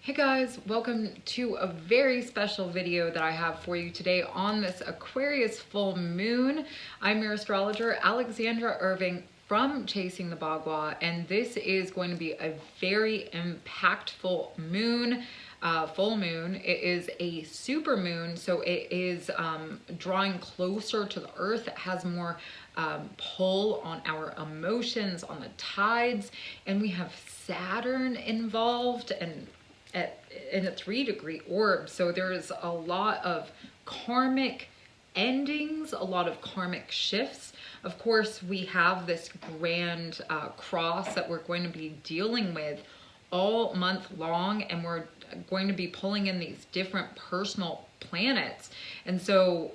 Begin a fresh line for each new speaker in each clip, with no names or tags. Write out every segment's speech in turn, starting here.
Hey guys, welcome to a very special video that I have for you today on this Aquarius full moon. I'm your astrologer, Alexandra Irving from Chasing the Bagua, and this is going to be a very impactful moon, full moon. It is a super moon, so it is drawing closer to the earth. It has more pull on our emotions, on the tides, and we have Saturn involved and in a 3-degree orb. So there's a lot of karmic endings, a lot of karmic shifts. Of course, we have this grand cross that we're going to be dealing with all month long, and we're going to be pulling in these different personal planets. And so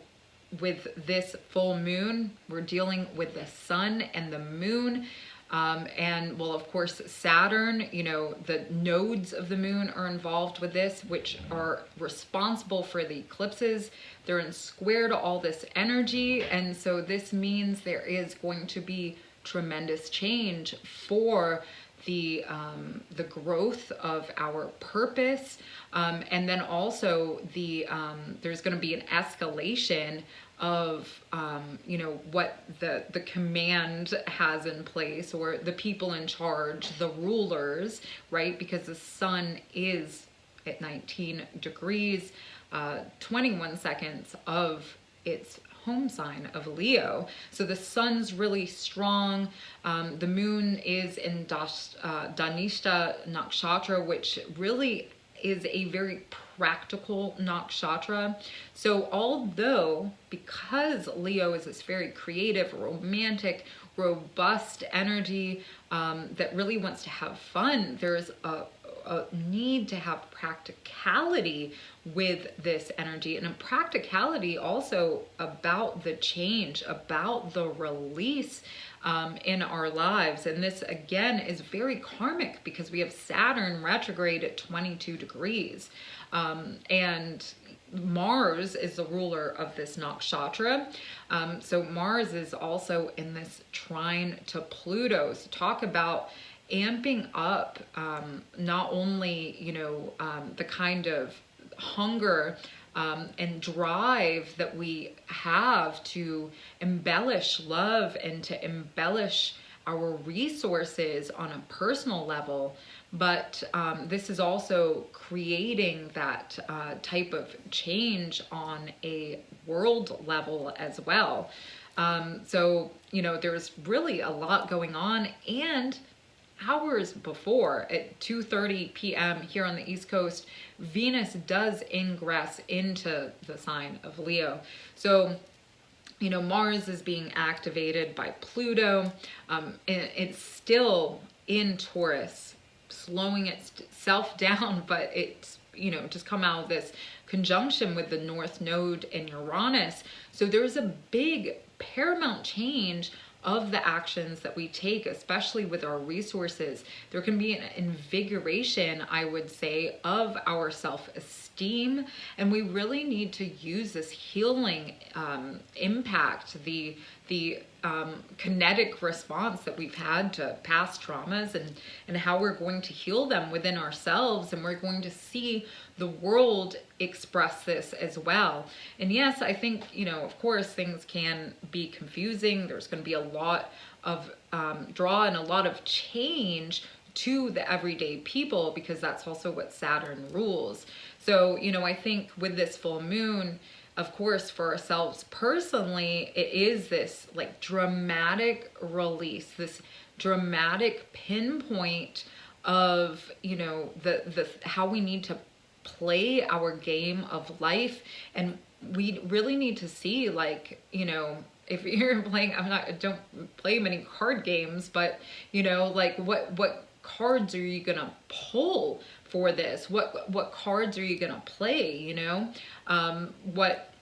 with this full moon, we're dealing with the sun and the moon. And well, of course, Saturn, you know, the nodes of the moon are involved with this, which are responsible for the eclipses. They're in square to all this energy. And so this means there is going to be tremendous change for the growth of our purpose. And then also there's going to be an escalation of you know, what the command has in place, or the people in charge, the rulers, right? Because the sun is at 19 degrees 21 seconds of its home sign of Leo. So the sun's really strong. The moon is in Dhanishta Nakshatra, which really is a very practical nakshatra. So although, because Leo is this very creative, romantic, robust energy that really wants to have fun, there's a need to have practicality with this energy, and a practicality also about the change, about the release in our lives. And this again is very karmic because we have Saturn retrograde at 22 degrees. And Mars is the ruler of this nakshatra. So Mars is also in this trine to Pluto. So talk about amping up not only, you know, the kind of hunger and drive that we have to embellish love and to embellish our resources on a personal level, but this is also creating that type of change on a world level as well. So, you know, there's really a lot going on. And hours before, at 2:30 p.m. here on the East Coast, Venus does ingress into the sign of Leo. So, you know, Mars is being activated by Pluto. It's still in Taurus, slowing itself down, but it's, you know, just come out of this conjunction with the North Node in Uranus. So there's a big paramount change of the actions that we take, especially with our resources. There can be an invigoration, I would say, of our self-esteem, and we really need to use this healing impact, the kinetic response that we've had to past traumas, and how we're going to heal them within ourselves, and we're going to see the world express this as well. And yes, I think, you know, of course, things can be confusing. There's going to be a lot of draw and a lot of change to the everyday people, because that's also what Saturn rules. So, you know, I think with this full moon, of course, for ourselves personally, it is this like dramatic release, this dramatic pinpoint of, you know, the how we need to play our game of life. And we really need to see, like, you know, if you're playing, I don't play many card games, but, you know, like what cards are you gonna pull for this? What cards are you gonna play, you know? What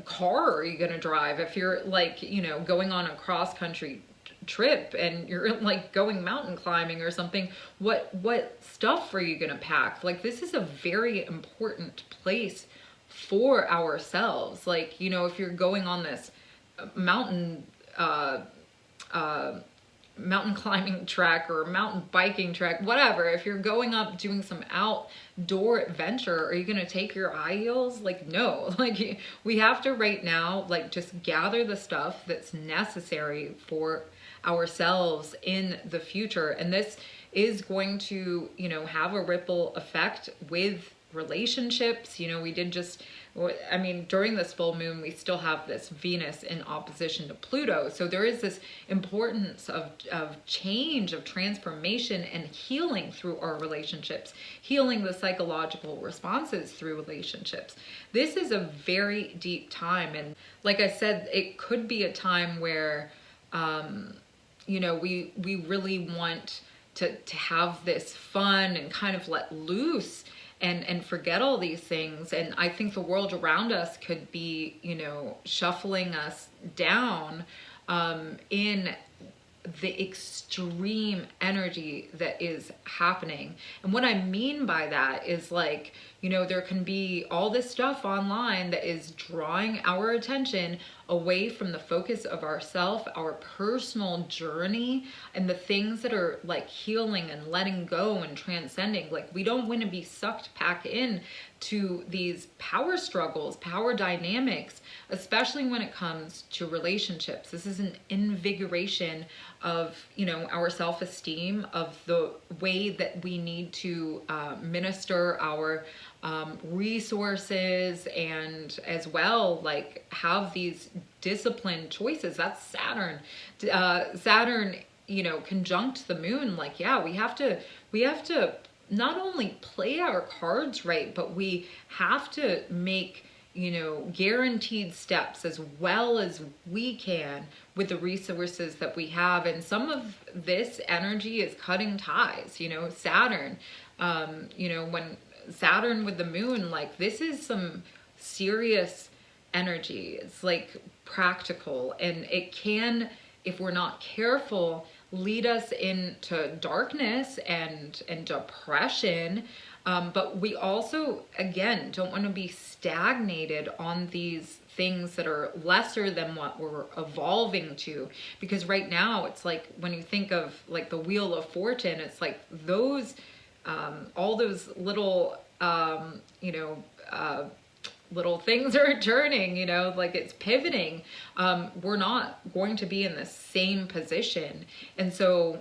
car are you gonna drive? If you're, like, you know, going on a cross-country trip and you're like going mountain climbing or something, what stuff are you gonna pack? Like, this is a very important place for ourselves. Like, you know, if you're going on this mountain mountain climbing trek or mountain biking trek, whatever, if you're going up doing some outdoor adventure, are you going to take your high heels? Like, no. Like, we have to right now, like, just gather the stuff that's necessary for ourselves in the future. And this is going to, you know, have a ripple effect with relationships. You know, we did just, I mean, during this full moon, we still have this Venus in opposition to Pluto. So there is this importance of change, of transformation and healing through our relationships, healing the psychological responses through relationships. This is a very deep time. And like I said, it could be a time where, you know, we really want to have this fun and kind of let loose and forget all these things. And I think the world around us could be, you know, shuffling us down in the extreme energy that is happening. And what I mean by that is, like, you know, there can be all this stuff online that is drawing our attention away from the focus of ourself, our personal journey, and the things that are like healing and letting go and transcending. Like, we don't want to be sucked back in to these power struggles, power dynamics, especially when it comes to relationships. This is an invigoration of, you know, our self-esteem, of the way that we need to minister our resources, and as well, like, have these disciplined choices. That's Saturn. Saturn, you know, conjunct the moon. Like, yeah, we have to not only play our cards right, but we have to make, you know, guaranteed steps as well as we can with the resources that we have. And some of this energy is cutting ties, you know, Saturn, you know, when Saturn with the moon, like, this is some serious energy. It's like practical, and it can, if we're not careful, lead us into darkness and depression. But we also, again, don't want to be stagnated on these things that are lesser than what we're evolving to. Because right now, it's like, when you think of like the Wheel of Fortune, it's like those, all those little, you know, little things are turning, you know, like it's pivoting. We're not going to be in the same position. And so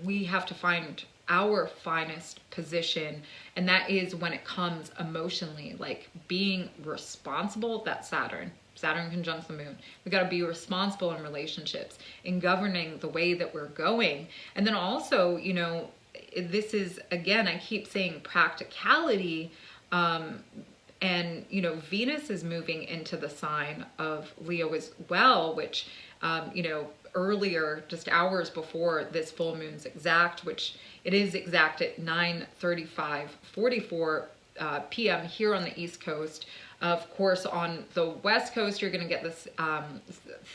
we have to find our finest position. And that is when it comes emotionally, like being responsible. That's Saturn. Saturn conjuncts the moon. We got to be responsible in relationships, in governing the way that we're going. And then also, you know, this is, again, I keep saying practicality, and, you know, Venus is moving into the sign of Leo as well, which, you know, earlier, just hours before this full moon's exact, which it is exact at 9:35:44 p.m. here on the East Coast. Of course, on the West Coast, you're going to get this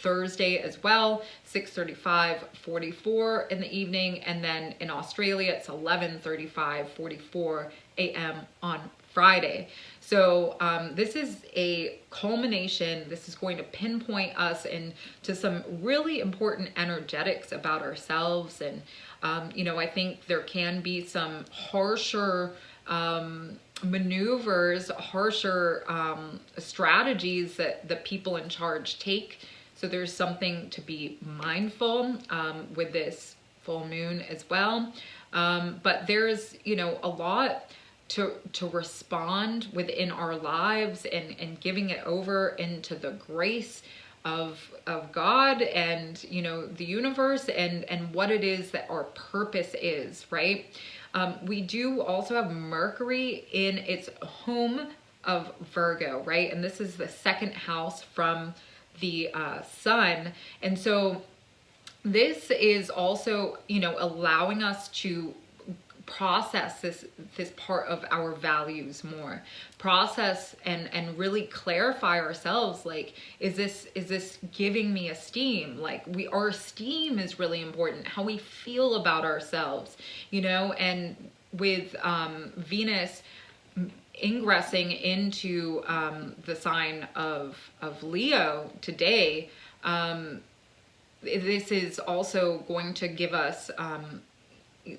Thursday as well, 6:35:44 in the evening. And then in Australia, it's 11:35:44 a.m. on Friday. So this is a culmination. This is going to pinpoint us into some really important energetics about ourselves. And, you know, I think there can be some harsher maneuvers, harsher strategies that the people in charge take. So there's something to be mindful with this full moon as well. But there's, you know, a lot to respond within our lives, and giving it over into the grace of God and, you know, the universe, and what it is that our purpose is, right? We do also have Mercury in its home of Virgo, right? And this is the second house from the sun. And so this is also, you know, allowing us to process this part of our values more, process and really clarify ourselves. Like, is this giving me esteem? Like, our esteem is really important, how we feel about ourselves, you know. And with Venus ingressing into the sign of Leo today, this is also going to give us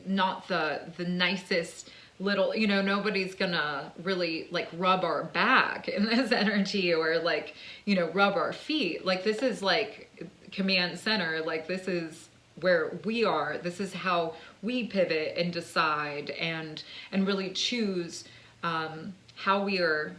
not the nicest little, you know, nobody's gonna really like rub our back in this energy, or like, you know, rub our feet. Like, this is like command center. Like, this is where we are. This is how we pivot and decide and really choose how we are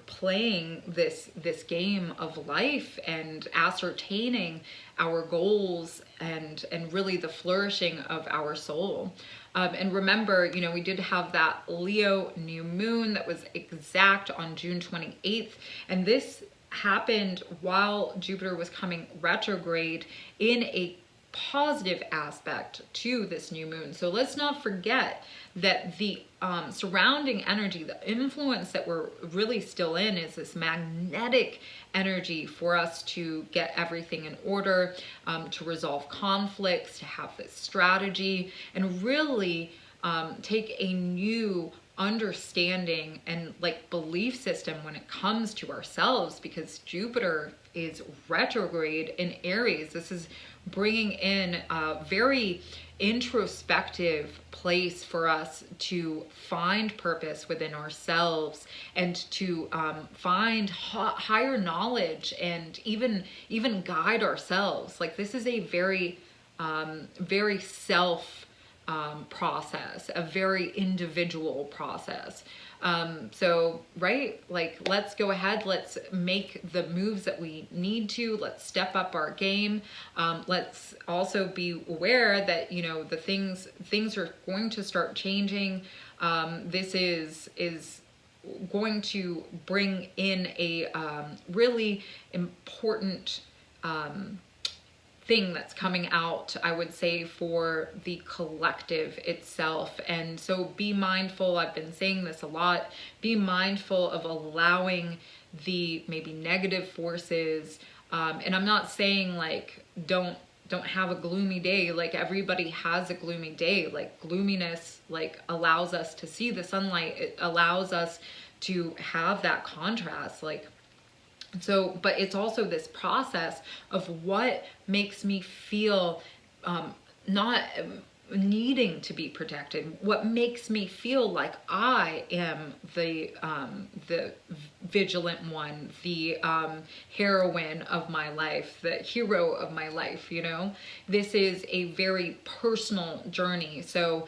playing this game of life, and ascertaining our goals and really the flourishing of our soul. And remember, you know, we did have that Leo new moon that was exact on June 28th, and this happened while Jupiter was coming retrograde in a positive aspect to this new moon. So let's not forget that the surrounding energy, the influence that we're really still in, is this magnetic energy for us to get everything in order, to resolve conflicts, to have this strategy, and really take a new understanding and like belief system when it comes to ourselves, because Jupiter is retrograde in Aries. This is bringing in a very introspective place for us to find purpose within ourselves, and to find higher knowledge, and even guide ourselves. Like, this is a very very self process, a very individual process. So, right, like, let's go ahead, let's make the moves that we need to, let's step up our game. Let's also be aware that, you know, the things are going to start changing. This is going to bring in a really important thing that's coming out, I would say, for the collective itself. And so be mindful, I've been saying this a lot, be mindful of allowing the maybe negative forces, and I'm not saying like don't have a gloomy day. Like, everybody has a gloomy day. Like, gloominess like allows us to see the sunlight, it allows us to have that contrast. Like, so, but it's also this process of what makes me feel not needing to be protected, what makes me feel like I am the vigilant one, the heroine of my life, the hero of my life. You know, this is a very personal journey. So,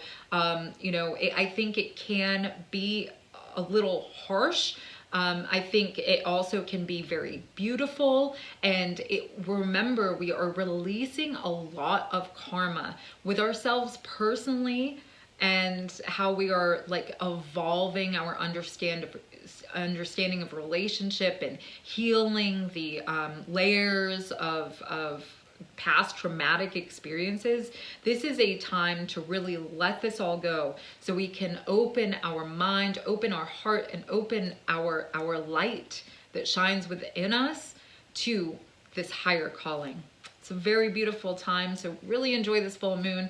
you know, I think it can be a little harsh. I think it also can be very beautiful, and remember, we are releasing a lot of karma with ourselves personally, and how we are like evolving our understanding of relationship, and healing the layers of past traumatic experiences. This is a time to really let this all go, so we can open our mind, open our heart, and open our light that shines within us to this higher calling. It's a very beautiful time, so really enjoy this full moon.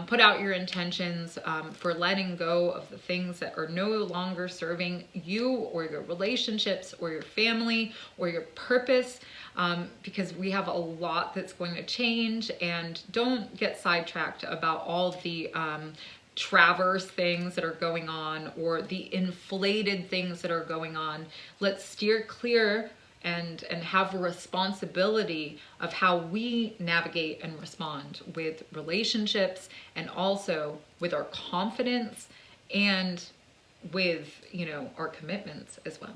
Put out your intentions for letting go of the things that are no longer serving you, or your relationships, or your family, or your purpose, because we have a lot that's going to change. And don't get sidetracked about all the traverse things that are going on, or the inflated things that are going on. Let's steer clear and have a responsibility of how we navigate and respond with relationships, and also with our confidence, and with, you know, our commitments as well.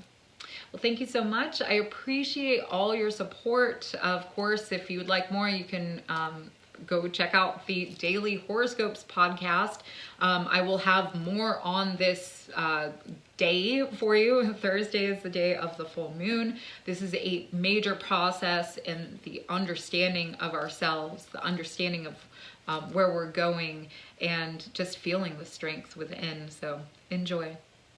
Well, thank you so much. I appreciate all your support. Of course, if you would like more, you can go check out the Daily Horoscopes podcast. I will have more on this day for you. Thursday is the day of the full moon. This is a major process in the understanding of ourselves, the understanding of where we're going, and just feeling the strength within. So enjoy.